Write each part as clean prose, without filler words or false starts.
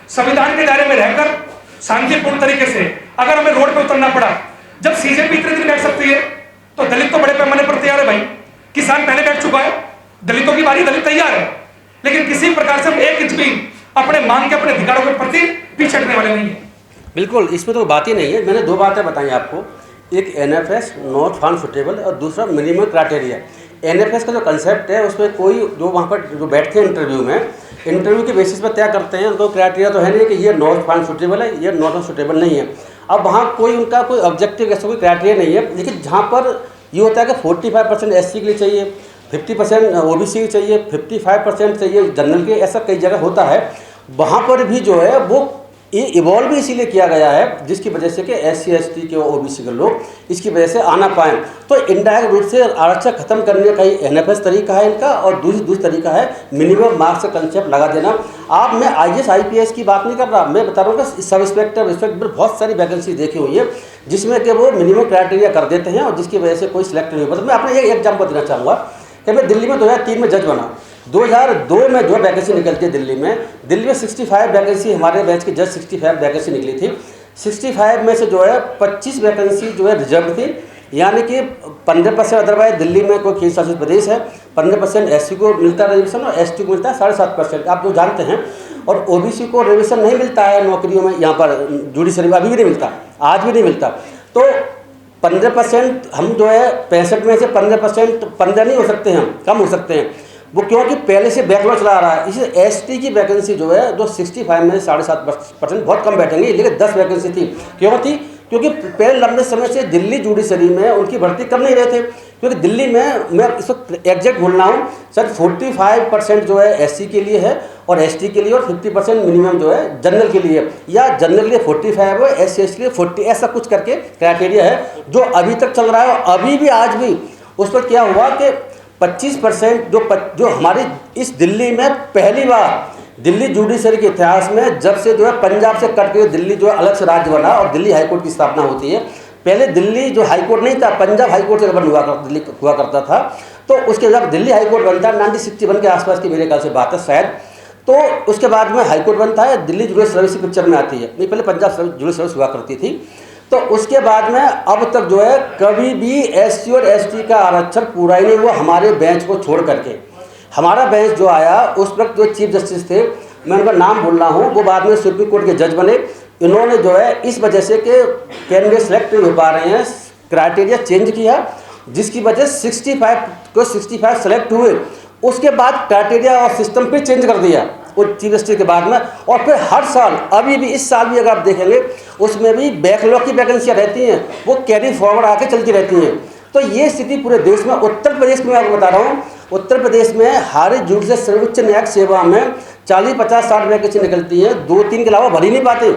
संविधान के दायरे में रहकर शांतिपूर्ण तरीके से अगर हमें रोड पे उतरना पड़ा, जब सीजेपी इतने दिन बैठ सकती है तो दलित तो बड़े पैमाने पर तैयार है भाई। किसान पहले बैठ चुका है, दलितों की बारी, दलित तैयार है, लेकिन किसी प्रकार से हम 1 इंच भी अपने मांग के, अपने अधिकारों के प्रति पीछे हटने वाले नहीं है। बिल्कुल, इसमें तो बात ही नहीं है। मैंने 2 बातें बताई आपको, एक NFS नॉट फाउंड सुटेबल और दूसरा मिनिमम क्राइटेरिया। NFS का जो कंसेप्ट है उसमें कोई जो वहाँ पर जो बैठते हैं इंटरव्यू के बेसिस पर तय करते हैं, उनको क्राइटेरिया तो है नहीं कि ये नॉट फाउंड सुटेबल है, ये नॉट सुटेबल नहीं है। अब वहाँ कोई उनका कोई ऑब्जेक्टिव ऐसा कोई क्राइटेरिया नहीं है, लेकिन जहाँ पर ये होता है कि 45% SC के लिए चाहिए, 50% OBC के चाहिए, 55% चाहिए जनरल के, ऐसा कई जगह होता है। वहाँ पर भी जो है वो ये इवॉल्व भी इसीलिए किया गया है जिसकी वजह से कि SC ST के OBC के लोग इसकी वजह से आना पाएँ। तो इनडायरेक्ट रूप से आरक्षण खत्म करने का ही NFS तरीका है इनका, और दूसरी तरीका है मिनिमम मार्क्स का कंसेप्ट लगा देना। आप, मैं IAS IPS की बात नहीं कर रहा, मैं बता रहा हूँ कि सब इंस्पेक्टर बहुत सारी वैकेंसी देखी हुई है जिसमें कि वो मिनिमम क्राइटेरिया कर देते हैं और जिसकी वजह से कोई सिलेक्ट नहीं होता। मैं अपने एक एग्जाम्पल देना चाहूँगा कि मैं दिल्ली में 2003 में जज बना। 2002 में जो वैकेंसी निकलती है दिल्ली में 65 वैकेंसी, हमारे बैच की जज 65 वैकेंसी निकली थी। 65 में से जो है 25 वैकेंसी जो है रिजर्व थी, यानी कि 15% अदरवाइज दिल्ली में कोई केंद्र शासित प्रदेश है, 15% SC को मिलता है रिजर्वेशन और ST को मिलता है 7.5%, आप जो जानते हैं। और OBC को रिजर्वेशन नहीं मिलता है नौकरियों में, यहाँ पर जुडिशरी में अभी भी नहीं मिलता, आज भी नहीं मिलता। तो 15% हम जो है 65 में से 15% 15 नहीं हो सकते, हम कम हो सकते हैं वो, क्योंकि पहले से बैकलॉग चला रहा है। इसी ST की वैकेंसी जो है जो 65 में 7.5% बहुत कम बैठेंगे, लेकिन 10 वैकेंसी थी। क्यों थी? क्योंकि पहले लंबे समय से दिल्ली जुडिशरी में उनकी भर्ती कर नहीं रहे थे, क्योंकि दिल्ली में, मैं इस वक्त एग्जैक्ट बोल रहा हूँ सर, 45% जो है SC के लिए है और ST के लिए, और 50% मिनिमम जो है जनरल के लिए, या जनरल के लिए 45 है, SC ST के लिए 40, ऐसा कुछ करके क्राइटेरिया है जो अभी तक चल रहा है। और अभी भी आज भी उस पर क्या हुआ कि 25% जो हमारी इस दिल्ली में पहली बार दिल्ली जुडिशरी के इतिहास में, जब से जो है पंजाब से कट के दिल्ली जो है अलग से राज्य बना और दिल्ली हाईकोर्ट की स्थापना होती है। पहले दिल्ली जो हाईकोर्ट नहीं था, पंजाब हाईकोर्ट से दिल्ली हुआ करता था। तो उसके जब दिल्ली हाईकोर्ट बनता है 1961 के आसपास की मेरे ख्याल से बात है शायद, तो उसके बाद में हाईकोर्ट बनता है, दिल्ली जुडिशल सर्विस की पिक्चर में आती है, नहीं पहले पंजाब जुडिशल सर्विस हुआ करती थी। तो उसके बाद में अब तक जो है कभी भी SC और ST का आरक्षण पूरा ही नहीं हुआ हमारे बेंच को छोड़ करके। हमारा बेंच जो आया उस वक्त जो चीफ जस्टिस थे, मैं उनका नाम बोल रहा हूँ, वो बाद में सुप्रीम कोर्ट के जज बने। इन्होंने जो है इस वजह से कि कैंडिडेट सेलेक्ट नहीं हो पा रहे हैं, क्राइटेरिया चेंज किया, जिसकी वजह 65 सेलेक्ट हुए। उसके बाद क्राइटेरिया और सिस्टम फिर चेंज कर दिया वो चीफ जस्टिस के बाद में। और फिर हर साल, अभी भी इस साल भी अगर आप देखेंगे उसमें भी बैकलॉग की वैकेंसियाँ रहती हैं, वो कैरी फॉरवर्ड आके चलती रहती हैं। तो ये स्थिति पूरे देश में, उत्तर प्रदेश में आपको बता रहा हूँ, उत्तर प्रदेश में हर जुडिशल सर्वोच्च न्यायिक सेवा में 40, 50, 60 वैकेंसी निकलती है, 2-3 के अलावा भर ही नहीं पाते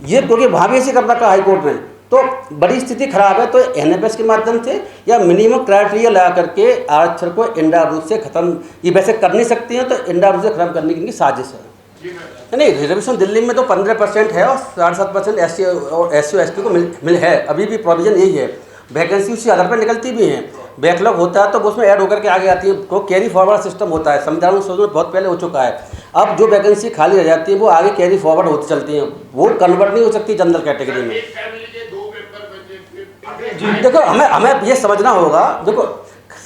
ये, क्योंकि वहाँ भी ऐसे कर रखा हाई कोर्ट ने। तो बड़ी स्थिति खराब है। तो NFS के माध्यम से या मिनिमम क्राइटेरिया लगा करके आरक्षण को इंडायरेक्ट रूप से खत्म, ये वैसे कर नहीं सकती हैं, तो इंडायरेक्ट रूप से खत्म करने की इनकी साजिश है। नहीं, रिजर्वेशन दिल्ली में तो 15% है और 7.5% SC और ST को मिल है, अभी भी प्रोविजन यही है। वैकेंसी उसी आधार पर निकलती भी हैं, बैकलॉग होता है तो उसमें ऐड होकर के आगे आती है, तो कैरी फॉरवर्ड सिस्टम होता है। संविधान संशोधन बहुत पहले हो चुका है। अब जो वैकेंसी खाली रह जाती है वो आगे कैरी फॉरवर्ड होती चलती हैं, वो कन्वर्ट नहीं हो सकती जनरल कैटेगरी में। देखो, हमें ये समझना होगा, देखो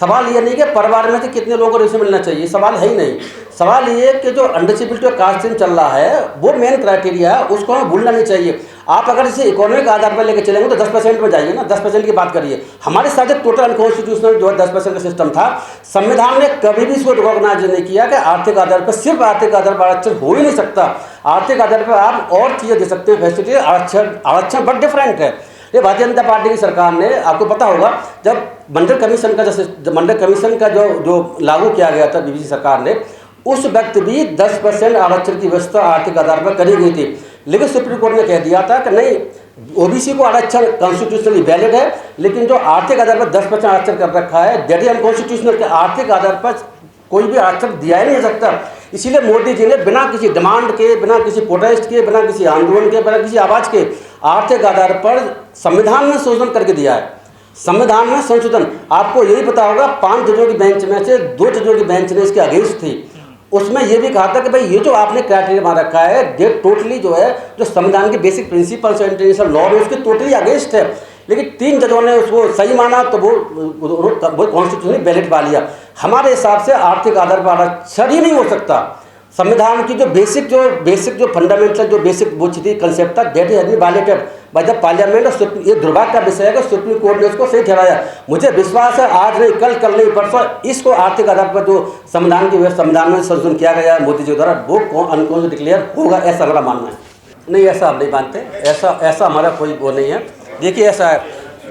सवाल ये नहीं कि परिवार में से कितने लोगों को रिजर्वेशन मिलना चाहिए, सवाल है ही नहीं। सवाल ये कि जो अनडिसेबिलिटी और कास्ट चल रहा है वो मेन क्राइटेरिया है, उसको हमें भूलना नहीं चाहिए। आप अगर इसे इकोनॉमिक आधार पर लेकर चलेंगे तो 10% में जाइए ना, 10% की बात करिए। हमारे साथ टोटल अनकॉन्स्टिट्यूशनल जो है 10% का सिस्टम था। संविधान ने कभी भी इसको रिकॉग्नाइज नहीं किया कि आर्थिक आधार पर, सिर्फ आर्थिक आधार पर आरक्षण हो ही नहीं सकता। आर्थिक आधार पर आप और चीज़ें दे सकते हैं, फैसिलिटी। आरक्षण बहुत डिफरेंट है। ये भारतीय जनता पार्टी की सरकार ने, आपको पता होगा, जब मंडल कमीशन का जो लागू किया गया था बीजेपी सरकार ने, उस वक्त भी 10% आरक्षण की व्यवस्था आर्थिक आधार पर करी गई थी। लेकिन सुप्रीम कोर्ट ने कह दिया था कि नहीं, OBC को आरक्षण कॉन्स्टिट्यूशनली वैलिड है, लेकिन जो आर्थिक आधार पर 10% आरक्षण कर रखा है दैट इज अनकॉन्स्टिट्यूशनल, के आर्थिक आधार पर कोई भी आरक्षण दिया ही नहीं जा सकता। इसीलिए मोदी जी ने बिना किसी डिमांड के, बिना किसी प्रोटेस्ट के, बिना किसी आंदोलन के, बिना किसी आवाज़ के आर्थिक आधार पर संविधान में संशोधन करके दिया है। संविधान में संशोधन, आपको यही पता होगा, 5 जजों की बेंच में से 2 जजों की बेंच ने इसके अगेंस्ट थी। उसमें ये भी कहा था कि भाई ये जो आपने क्राइटेरिया मान रखा है ये टोटली जो है जो संविधान के बेसिक प्रिंसिपल्स और इंटरनेशनल लॉ है उसके टोटली अगेंस्ट है। लेकिन 3 जजों ने उसको सही माना तो वो कॉन्स्टिट्यूशनली वैलिड पा लिया। हमारे हिसाब से आर्थिक आधार पर आरक्षण ही नहीं हो सकता। संविधान की जो बेसिक जो फंडामेंटल जो बेसिक वो थी कंसेप्ट था that is violated by the parliament. ये दुर्भाग्य का विषय है कि सुप्रीम कोर्ट ने इसको सही ठहराया। मुझे विश्वास है आज नहीं कल नहीं परसों इसको आर्थिक आधार पर जो संविधान में संशोधन किया गया मोदी जी द्वारा वो अनकॉन्स्टिट्यूशनल डिक्लेयर होगा, ऐसा हमारा मानना है। नहीं, ऐसा हम नहीं मानते, ऐसा हमारा कोई वो नहीं है। देखिए ऐसा है,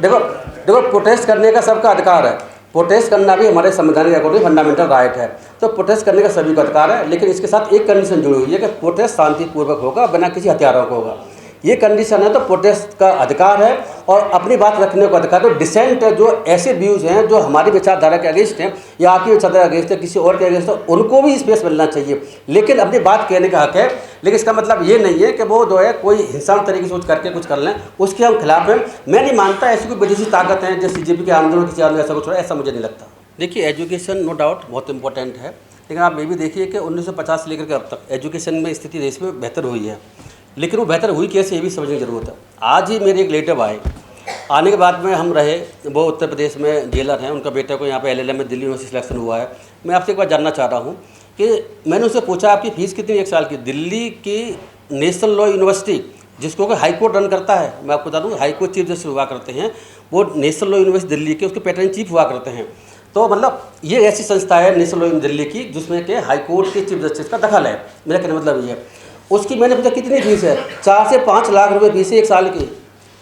देखो प्रोटेस्ट करने का सबका अधिकार है, प्रोटेस्ट करना भी हमारे संविधान के अकॉर्डिंग फंडामेंटल राइट है, तो प्रोटेस्ट करने का सभी को अधिकार है। लेकिन इसके साथ एक कंडीशन जुड़ी हुई है कि प्रोटेस्ट शांतिपूर्वक होगा, बिना किसी हथियारों को होगा। ये कंडीशन है तो प्रोटेस्ट का अधिकार है और अपनी बात रखने को अधिकार। तो डिसेंट जो ऐसे व्यूज़ हैं जो हमारी विचारधारा के अगेंस्ट हैं या आपकी विचारधारा के अगेंस्ट है, किसी और के अगेंस्ट है, उनको भी स्पेस मिलना चाहिए, लेकिन अपनी बात कहने का हक है। लेकिन इसका मतलब ये नहीं है कि वो जो है कोई हिंसात्मक तरीके से करके कुछ कर लें, उसके हम खिलाफ हैं। मैं नहीं मानता ऐसी कोई विदेशी ताकत है जैसे CJP के आंदोलन किसी आंदोलन ऐसा कुछ हो, ऐसा मुझे नहीं लगता। देखिए एजुकेशन नो डाउट बहुत इंपॉर्टेंट है, लेकिन आप ये भी देखिए कि 1950 से लेकर के अब तक एजुकेशन में स्थिति देश में बेहतर हुई है, लेकिन वो बेहतर हुई कैसे ये भी समझने की ज़रूरत है। आज ही मेरे एक रिलेटिव आने के बाद में हम रहे, वो उत्तर प्रदेश में जेलर हैं, उनका बेटा को यहाँ पे LLM में दिल्ली यूनिवर्सिटी सिलेक्शन हुआ है। मैं आपसे एक बार जानना चाह रहा हूँ कि मैंने उससे पूछा आपकी फ़ीस कितनी 1 साल की? दिल्ली की नेशनल लॉ यूनिवर्सिटी जिसको कि हाई कोर्ट रन करता है, मैं आपको बता दूँ हाई कोर्ट चीफ जस्टिस हुआ करते हैं, वो नेशनल लॉ यूनिवर्सिटी दिल्ली के उसके पैटर्न चीफ हुआ करते हैं। तो मतलब ये ऐसी संस्था है नेशनल लॉ दिल्ली की जिसमें कि हाई कोर्ट के चीफ जस्टिस का दखल है। मेरा कहने मतलब ये है। उसकी मैंने पूछा कितनी फीस है? 4 से 5 लाख रुपए फीस है 1 साल की।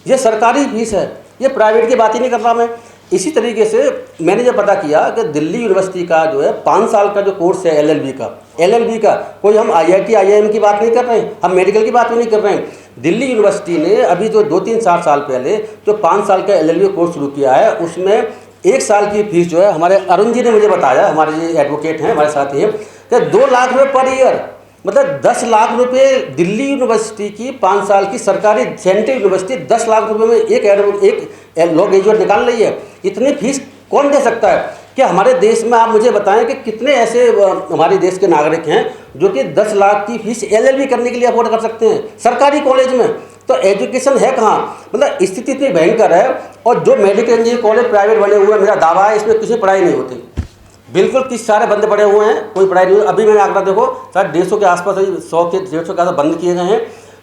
ये सरकारी फीस है, ये प्राइवेट की बात ही नहीं कर रहा मैं। इसी तरीके से मैंने जब पता किया कि दिल्ली यूनिवर्सिटी का जो है 5 साल का जो कोर्स है LLB का कोई हम IIT IIM की बात नहीं कर रहे हैं, हम मेडिकल की बात भी नहीं कर रहे हैं। दिल्ली यूनिवर्सिटी ने अभी जो 2-3-4 साल पहले जो 5 साल का LLB कोर्स शुरू किया है उसमें 1 साल की फीस जो है, हमारे अरुण जी ने मुझे बताया, हमारे ये एडवोकेट हैं हमारे साथी हैं, कि 2 लाख रुपये पर ईयर, मतलब 10 लाख रुपए दिल्ली यूनिवर्सिटी की 5 साल की सरकारी सेंट्रल यूनिवर्सिटी 10 लाख रुपए में एक लॉ ग्रेजुएट निकाल रही है। इतनी फीस कौन दे सकता है? कि हमारे देश में आप मुझे बताएं कि कितने ऐसे हमारे देश के नागरिक हैं जो कि 10 लाख की फीस LLB करने के लिए अफोर्ड कर सकते हैं सरकारी कॉलेज में? तो एजुकेशन है कहाँ? मतलब स्थिति इतनी भयंकर है। और जो मेडिकल इंजीनियरिंग कॉलेज प्राइवेट बने हुए हैं, मेरा दावा है इसमें किसी पढ़ाई नहीं होती, बिल्कुल किस सारे बंद पड़े हुए हैं, कोई पढ़ाई नहीं हुई। अभी मैंने आंकड़ा देखो शायद 150 के आसपास, 100 के 150 के आसपास बंद किए गए हैं।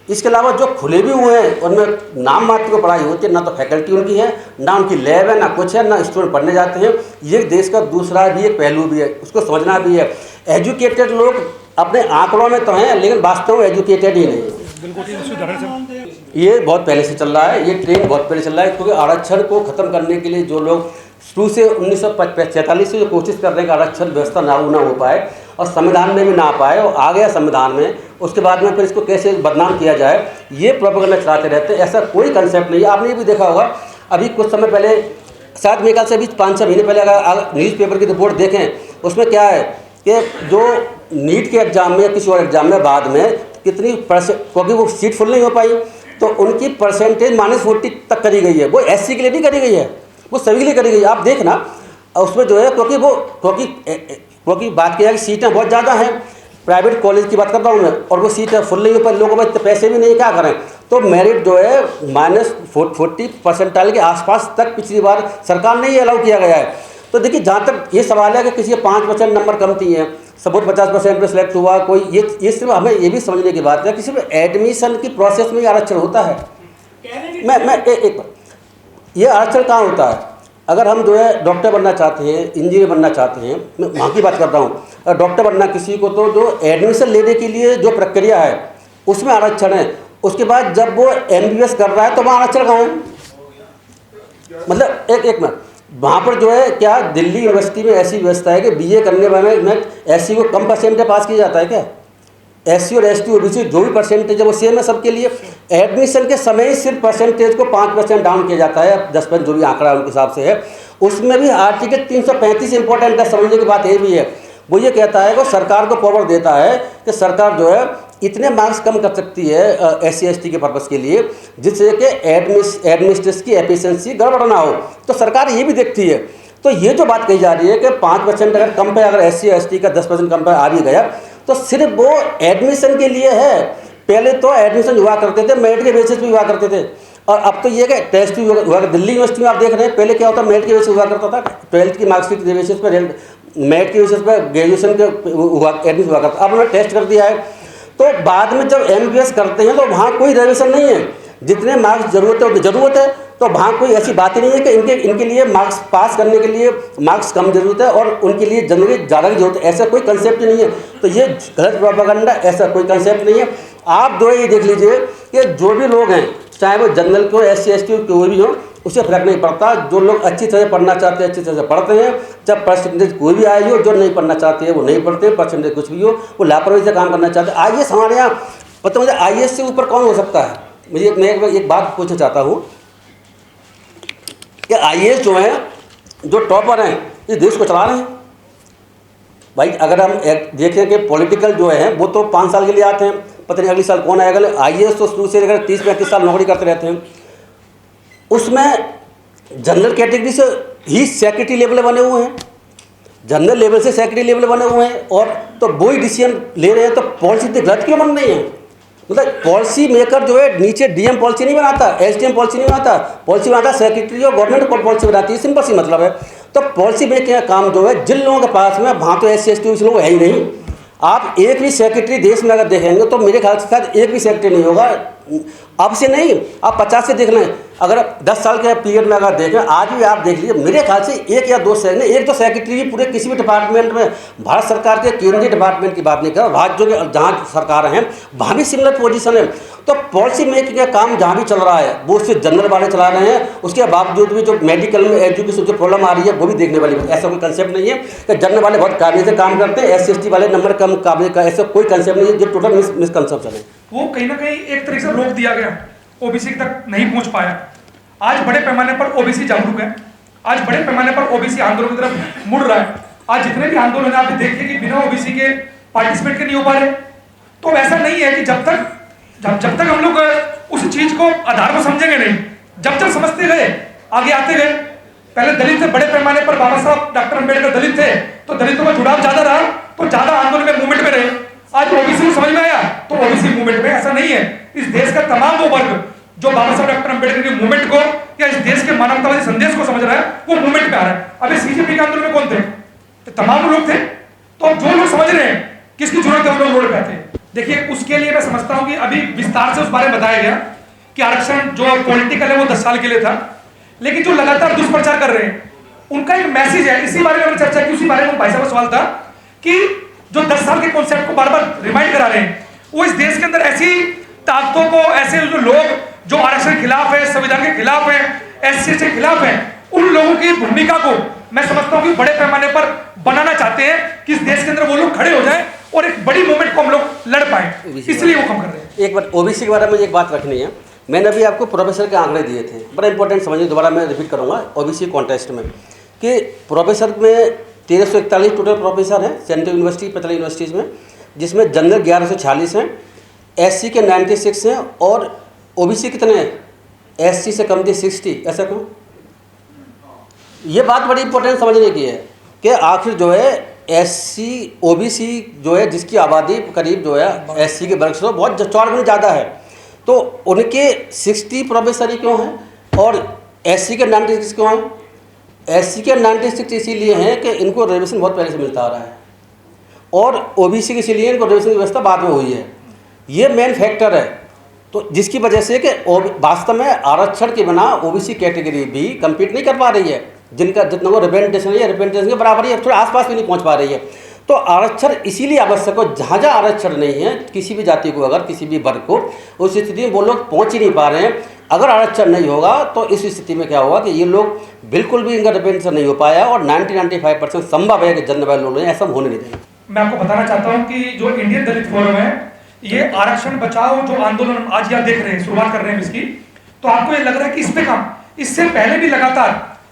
इसके अलावा जो खुले भी हुए हैं उनमें नाम मात्र को पढ़ाई होती है, ना तो फैकल्टी उनकी है, ना उनकी लैब है, ना कुछ है, ना स्टूडेंट पढ़ने जाते हैं। ये देश का दूसरा भी एक पहलू भी है, उसको समझना भी है। एजुकेटेड लोग अपने आंकड़ों में तो हैं लेकिन वास्तव में एजुकेटेड ही नहीं है। ये बहुत पहले से चल रहा है, ये ट्रेंड बहुत पहले चल रहा है, क्योंकि आरक्षण को ख़त्म करने के लिए जो लोग शुरू से 1946 से जो कोशिश कर रहे हैं कि आरक्षण व्यवस्था ना हो पाए और संविधान में भी ना आ पाए और आ गया संविधान में, उसके बाद में फिर इसको कैसे बदनाम किया जाए, ये प्रोपेगेंडा चलाते रहते हैं। ऐसा कोई कंसेप्ट नहीं है। आपने ये भी देखा होगा अभी कुछ समय पहले, शायद मेरे ख्याल से अभी 5-6 महीने पहले अगर न्यूज़पेपर की रिपोर्ट देखें, उसमें क्या है कि जो नीट के एग्ज़ाम में या किसी और एग्ज़ाम में बाद में कितनी क्योंकि वो सीट फुल नहीं हो पाई तो उनकी परसेंटेज -40 तक करी गई है। वो SC के लिए नहीं करी गई है, वो सभी के लिए करी गई है। आप देखना उसमें जो है क्योंकि बात किया कि सीटें बहुत ज़्यादा हैं, प्राइवेट कॉलेज की बात कर रहा हूँ मैं, और वो सीटें फुल नहीं हो पाई, लोगों में पैसे भी नहीं, क्या करें? तो मेरिट जो है -40 परसेंटाइल के आसपास तक पिछली बार सरकार ने ये अलाउ किया गया है। तो देखिए जहाँ तक ये सवाल है कि किसी के 5% नंबर कम थी हैं, सपोज 50% पे सिलेक्ट हुआ कोई, ये सिर्फ हमें ये भी समझने की बात है कि सिर्फ एडमिशन की प्रोसेस में ही आरक्षण होता है। मैं एक ये आरक्षण कहाँ होता है? अगर हम जो है डॉक्टर बनना चाहते हैं, इंजीनियर बनना चाहते हैं, मैं वहाँ की बात कर रहा हूँ, डॉक्टर बनना किसी को, तो जो एडमिशन लेने के लिए जो प्रक्रिया है उसमें आरक्षण है। उसके बाद जब वो MBBS कर रहा है तो वहाँ आरक्षण कहाँ है? मतलब एक मिनट, वहाँ पर जो है क्या दिल्ली यूनिवर्सिटी में ऐसी व्यवस्था है कि BA करने वाले में SC को कम परसेंटेज पास किया जाता है क्या? SC और ST OBC जो भी परसेंटेज है वो सेम है सबके लिए। एडमिशन के समय सिर्फ परसेंटेज को 5% डाउन किया जाता है, 10% जो भी आंकड़ा उनके हिसाब से है। उसमें भी आर्टिकल 335 इंपॉर्टेंट है, समझने की बात ये भी है। वो ये कहता है कि सरकार को पावर देता है कि सरकार जो है इतने मार्क्स कम कर सकती है SC ST के पर्पज़ के लिए जिससे कि एडमिनिस्ट्रेशन की एफिशिएंसी गड़बड़ ना हो। तो सरकार ये भी देखती है। तो ये जो बात कही जा रही है कि 5% अगर कम पे, अगर SC ST का 10% कम पे आ भी गया तो सिर्फ वो एडमिशन के लिए है। पहले तो एडमिशन हुआ करते थे मेरिट के बेसिस पे हुआ करते थे, और अब तो ये कि टेस्ट भी हुआ। दिल्ली यूनिवर्सिटी में आप देख रहे हैं पहले क्या होता है, मेरिट के बेसिस हुआ करता था, 12th की मार्क्सिट के बेसिस पर, मेरिट के बेसिस पर ग्रेजुएशन के एडमिशन हुआ करता। अब उन्होंने टेस्ट कर दिया है, तो बाद में जब MBBS करते हैं तो वहाँ कोई रिजर्वेशन नहीं है, जितने मार्क्स जरूरत है उतनी ज़रूरत है। तो वहाँ कोई ऐसी बात ही नहीं है कि इनके लिए मार्क्स पास करने के लिए मार्क्स कम जरूरत है और उनके लिए जनरली ज़्यादा की जरूरत है, ऐसा कोई कंसेप्ट नहीं है। तो ये गलत प्रोपेगेंडा, ऐसा कोई कंसेप्ट नहीं है। आप जो ये देख लीजिए कि जो भी लोग हैं, चाहे वो जनरल को, SC ST कोई भी हो, उससे फर्क नहीं पड़ता। जो लोग अच्छी तरह पढ़ना चाहते हैं अच्छी तरह से पढ़ते हैं, जब परसेंटेज कोई भी आई हो। जो नहीं पढ़ना चाहते हैं वो नहीं पढ़ते, परसेंटेज कुछ भी हो, वो लापरवाही से काम करना चाहते हैं। IAS हमारे यहाँ, पता मुझे IAS से ऊपर कौन हो सकता है? मुझे मैं एक बात पूछना चाहता हूँ कि IAS जो है, जो टॉपर हैं, इस देश को चला रहे हैं। भाई अगर हम देखें कि पॉलिटिकल जो है वो तो 5 साल के लिए आते हैं, पता नहीं अगले साल कौन आएगा। IAS तो शुरू से अगर 30-35 साल नौकरी करते रहते हैं। उसमें जनरल कैटेगरी से ही सेक्रेटरी लेवल बने हुए हैं, जनरल लेवल से सेक्रेटरी लेवल बने हुए हैं, और तो वो ही डिसीजन ले रहे हैं। तो पॉलिसी इतनी गलत क्यों बन रही है? मतलब पॉलिसी मेकर जो है नीचे DM पॉलिसी नहीं बनाता, SDM पॉलिसी नहीं बनाता, पॉलिसी बनाता सेक्रेटरी और गवर्नमेंट पॉलिसी बनाती है, सिंपल सी मतलब है। तो पॉलिसी मेकिंग का काम जो है जिन लोगों के पास में, वहाँ तो SC ST लोग है ही नहीं। आप एक भी सेक्रेटरी देश में अगर देखेंगे तो मेरे ख्याल से शायद एक भी सेक्रेटरी नहीं होगा। अब से नहीं, आप 50 से देख लें, अगर 10 साल के पीरियड में अगर देखें, आज भी आप देख लीजिए, मेरे ख्याल से 1 या 2 सेक्रेटरी, एक तो सेक्रेटरी भी पूरे किसी भी डिपार्टमेंट में, भारत सरकार के केंद्रीय डिपार्टमेंट की बात नहीं कर, राज्यों के जहाँ सरकार हैं वहाँ भी सिमिलर पोजीशन है। तो पॉलिसी मेकिंग का काम जहाँ भी चल रहा है वो सिर्फ जनरल वाले चला रहे हैं। उसके बावजूद भी जो मेडिकल में एजुकेशन जो प्रॉब्लम आ रही है वो भी देखने वाली है। ऐसा कोई कंसेप्ट नहीं है कि जनरल वाले बहुत काबिल से काम करते हैं, SC ST वाले नंबर कम काबिल का, ऐसा कोई कंसेप्ट नहीं है। जो टोटल मिसकंसेप्शन है, वो कहीं ना कहीं एक तरीके से रोक दिया गया, OBC तक नहीं पहुंच पाया। आज बड़े पैमाने पर OBC जागरूक है, आज बड़े पैमाने पर OBC आंदोलन की तरफ मुड़ रहा है। आज जितने भी आंदोलन आप देखिए कि बिना OBC के पार्टिसिपेट के नहीं हो पा रहे। तो ऐसा नहीं है कि जब तक हम लोग उस चीज को, आधार को समझेंगे नहीं, जब समझते गए, आगे आते गए। पहले दलित थे, बड़े पैमाने पर बाबा साहब डॉक्टर अम्बेडकर दलित थे, तो दलितों का जुड़ाव ज्यादा रहा, तो ज्यादा आंदोलन में, मूवमेंट में रहे। आज OBC को समझ में आया तो OBC मूवमेंट में। ऐसा नहीं है, इस देश का तमाम वो वर्ग जो बाबा साहब डॉक्टर अम्बेडकर के मूवमेंट को या इस देश के मानवतावादी संदेश को समझ रहा है, वो मूवमेंट में आ रहा है। अभी CJP के आंदोलन में कौन थे? तो तमाम लोग थे। तो जो लोग समझ रहे हैं किसकी जरूरत है, वो लोग रोड पे आते हैं। देखिए, उसके लिए मैं समझता हूं कि अभी विस्तार से उस बारे में बताया गया कि आरक्षण जो पॉलिटिकल है वो 10 साल के लिए था, लेकिन जो लगातार दुष्प्रचार कर रहे हैं उनका एक मैसेज है। इसी बारे में हमने चर्चा की, उसी बारे में भाई साहब का सवाल था कि जो 10 साल के कॉन्सेप्ट को बार बार रिमाइंड करा रहे हैं, वो इस देश के अंदर ऐसी ताकतों को, ऐसे जो लोग जो आरक्षण के खिलाफ है, संविधान के खिलाफ है, SC ST के खिलाफ है, उन लोगों की भूमिका को मैं समझता हूं कि बड़े पैमाने पर बनाना चाहते हैं कि इस देश के अंदर वो लोग खड़े हो जाएं और एक बड़ी मूवमेंट को हम लोग लड़ पाए, इसलिए वो कम कर रहे हैं। एक बार OBC के बारे में एक बात रखनी है। मैंने अभी आपको प्रोफेसर के आंकड़े दिए थे, बड़ा इंपॉर्टेंट समझिए, दोबारा मैं रिपीट करूंगा। OBC कॉन्टेस्ट में कि प्रोफेसर में 1341 टोटल प्रोफेसर हैं सेंट्रल यूनिवर्सिटी, 15 यूनिवर्सिटीज़ में, जिसमें जनरल 1146 हैं, SC के 96 हैं, और OBC कितने हैं? SC से कम थी 60। ऐसा क्यों? ये बात बड़ी इंपॉर्टेंट समझने की है कि आखिर जो है SC OBC जो है, जिसकी आबादी करीब जो है SC के वर्ग से बहुत 4 गुना ज़्यादा है, तो उनके 60 प्रोफेसर ही क्यों हैं और SC के 96 क्यों हैं? SC के 96 इसीलिए हैं कि इनको रिजर्वेशन बहुत पहले से मिलता आ रहा है, और OBC के इसीलिए इनको रिजर्वेशन की व्यवस्था बाद में हुई है। ये मेन फैक्टर है। तो जिसकी वजह से कि वास्तव में आरक्षण के बिना OBC कैटेगरी भी कम्पीट नहीं कर पा रही है, जिनका जितना को रिप्रेजेंटेशन है, रिप्रेजेंटेशन के बराबर ही थोड़ा आसपास भी नहीं पहुंच पा रही है। तो आरक्षण इसीलिए आवश्यक हो, जहाँ जहाँ आरक्षण नहीं है किसी भी जाति को, अगर किसी भी वर्ग को, उस स्थिति में वो लोग पहुँच ही नहीं पा रहे हैं। अगर आरक्षण नहीं होगा तो इस स्थिति में क्या होगा कि ये लोग बिल्कुल भी इनका रिप्रेजेंटेशन नहीं हो पाया, और 90-95% संभव है कि जनरल वाले लोग ऐसा होने नहीं देंगे। मैं आपको बताना चाहता हूँ कि जो इंडियन दलित फोरम है, ये आरक्षण बचाओ जो आंदोलन आज आप देख रहे हैं, शुरुआत कर रहे हैं इसकी, तो आपको ये लग रहा है कि इस पे काम, इससे पहले भी लगातार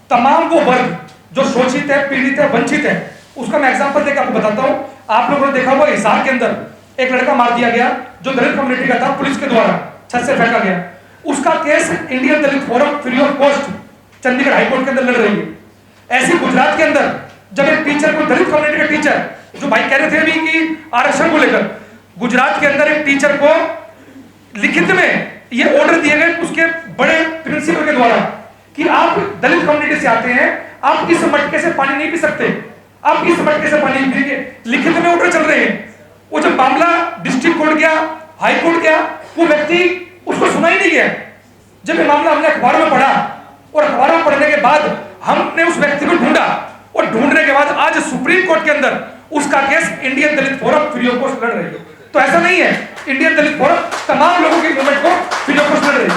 तमाम वो वर्ग जो शोषित है, पीड़ित है, वंचित है, उसका मैं एग्जांपल देकर आपको बताता हूं। आप लोगों ने देखा होगा हिसार के अंदर एक लड़का मार दिया गया जो दलित कम्युनिटी का था, पुलिस के द्वारा छत से फेंका गया। उसका case Indian Dalit forum free of cost Chandigarh high court के अंदर लड़ रही है। ऐसे गुजरात के अंदर जब एक टीचर को, दलित कम्युनिटी का टीचर, जो भाई कह रहे थे अभी कि आरक्षण को लेकर, गुजरात के अंदर एक टीचर को लिखित में ये ऑर्डर दिए गए उसके बड़े प्रिंसिपल के द्वारा कि आप दलित कम्युनिटी से आते हैं, आप इस मटके से पानी नहीं पी सकते, आप इस मटके से पानी नहीं पिएंगे। लिखित में ऑर्डर चल रहे हैं। वो जब मामला डिस्ट्रिक्ट कोर्ट गया, हाई कोर्ट गया, वो व्यक्ति, उसको सुना ही नहीं गया। जब ये मामला हमने अखबार में पढ़ा और अखबार में पढ़ने के बाद हमने उस व्यक्ति को ढूंढा और ढूंढने के बाद आज सुप्रीम कोर्ट के अंदर उसका case Indian Dalit forum free of cost लड़ रही है। तो ऐसा नहीं है, इंडियन दलित फोरम तमाम लोगों की मूवमेंट को फ्री ऑफ कॉस्ट लड़ रही है।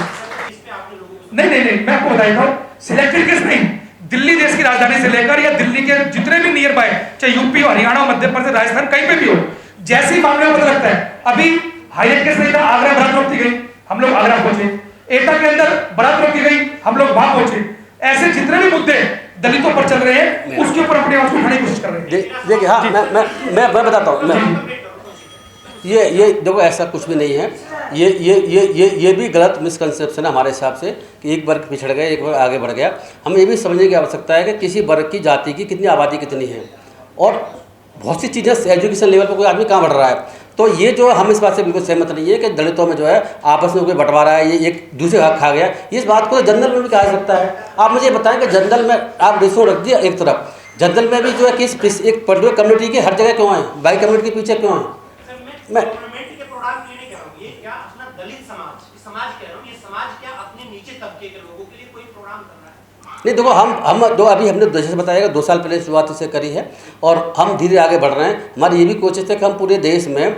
नहीं, मैं आपको बताता हूँ, सिलेक्टेड केस नहीं, दिल्ली देश की राजधानी से लेकर या दिल्ली के जितने भी नियर बाय, चाहे यूपी, हरियाणा, मध्य प्रदेश, राजस्थान, कहीं पे भी हो, जैसे ही मामले में पता लगता है। अभी हाईएट केस नहीं था, आगरा बारात रोक दी गई, हम लोग आगरा पहुंचे। एटा के अंदर बारात रोक दी गई, हम लोग वहां पहुंचे। ऐसे जितने भी मुद्दे दलितों पर चल रहे हैं, उसके ऊपर अपनी आवाज उठाने की कोशिश कर रहे हैं। देखिए, हाँ, मैं बताता हूँ। ये देखो, ऐसा कुछ भी नहीं है। ये भी गलत मिसकंसेप्शन है हमारे हिसाब से कि एक वर्ग पिछड़ गया, एक वर्ग आगे बढ़ गया। हमें ये भी समझने की आवश्यकता है कि किसी वर्ग की, जाति की कितनी आबादी कितनी है और बहुत सी चीज़ें एजुकेशन लेवल पर कोई आदमी कहाँ बढ़ रहा है। तो ये जो हम इस बात से बिल्कुल सहमत नहीं है कि दलितों में जो है आपस में कोई बंटवारा है, ये एक दूसरे का खा गया। इस बात को जनरल में भी कहा जा सकता है। आप मुझे बताएं कि जनरल में आप रेशो रख दिए एक तरफ, जनरल में भी जो है कि एक पर्टिकुलर कम्युनिटी की हर जगह क्यों है, बाई कम्युनिटी के पीछे क्यों है? मैं नहीं, देखो, हम दो अभी हमने जैसे बताया 2 साल पहले शुरुआत इसे करी है और हम धीरे आगे बढ़ रहे हैं। हमारी ये भी कोशिश है कि हम पूरे देश में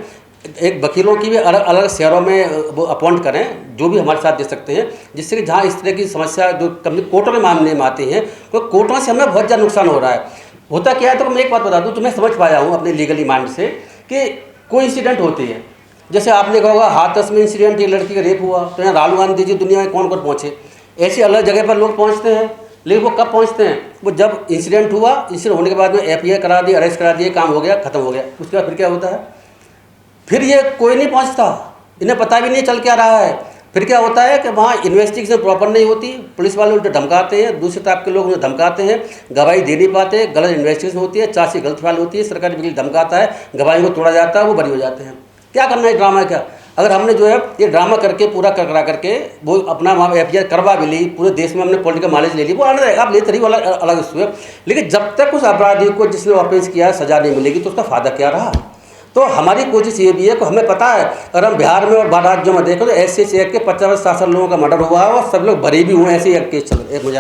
एक वकीलों की भी अलग अलग शहरों में वो अपॉइंट करें, जो भी हमारे साथ दे सकते हैं, जिससे कि जहाँ इस तरह की समस्या जो कोर्टों के मामले में आती हैं, तो कोर्टों से हमें बहुत ज़्यादा नुकसान हो रहा है। होता क्या है, तो मैं एक बात बता दूँ, तो मैं समझ पाया हूँ अपने लीगली माइंड से कि कोई इंसिडेंट होती है, जैसे आपने कहा होगा हाथरस में इंसिडेंट, एक लड़की का रेप हुआ, तो यहाँ राहुल गांधी जी दुनिया में कौन कौन पहुँचे। ऐसी अलग जगह पर लोग पहुँचते हैं, लेकिन वो कब पहुँचते हैं? वो जब इंसिडेंट हुआ, इंसिडेंट होने के बाद में FIR करा दी, अरेस्ट करा दिए, काम हो गया, खत्म हो गया। उसके बाद फिर क्या होता है? फिर ये कोई नहीं पहुँचता, इन्हें पता भी नहीं चल क्या रहा है। फिर क्या होता है कि वहाँ इन्वेस्टिगेशन प्रॉपर नहीं होती, पुलिस वाले उल्टे धमकाते हैं, दूसरे टाइप के लोग उन्हें धमकाते हैं, गवाही दे नहीं पाते, गलत इन्वेस्टिगेशन होती है, चार्जशीट गलत फाइल होती है, सरकारी वकील धमकाता है, गवाही को तोड़ा जाता है, वो बरी हो जाते हैं। क्या करना है, ड्रामा क्या? अगर हमने जो है ये ड्रामा करके पूरा करा करके वो अपना वहाँ FIR करवा भी ली, पूरे देश में हमने पॉलिटिकल माइलेज ले ली, वो अलग आप लेते रही, वाला अलग इशू है। लेकिन जब तक उस अपराधी को जिसने ऑफेंस किया सजा नहीं मिलेगी, तो उसका फ़ायदा क्या रहा? तो हमारी कोशिश ये भी है कि हमें पता है, अगर हम बिहार में और बाहर राज्यों में देखें तो SC एक्ट के 50-60 लोगों का मर्डर हुआ है और सब लोग भरी भी हुए हैं, ऐसे एक केस चल रहे हैं, मुझे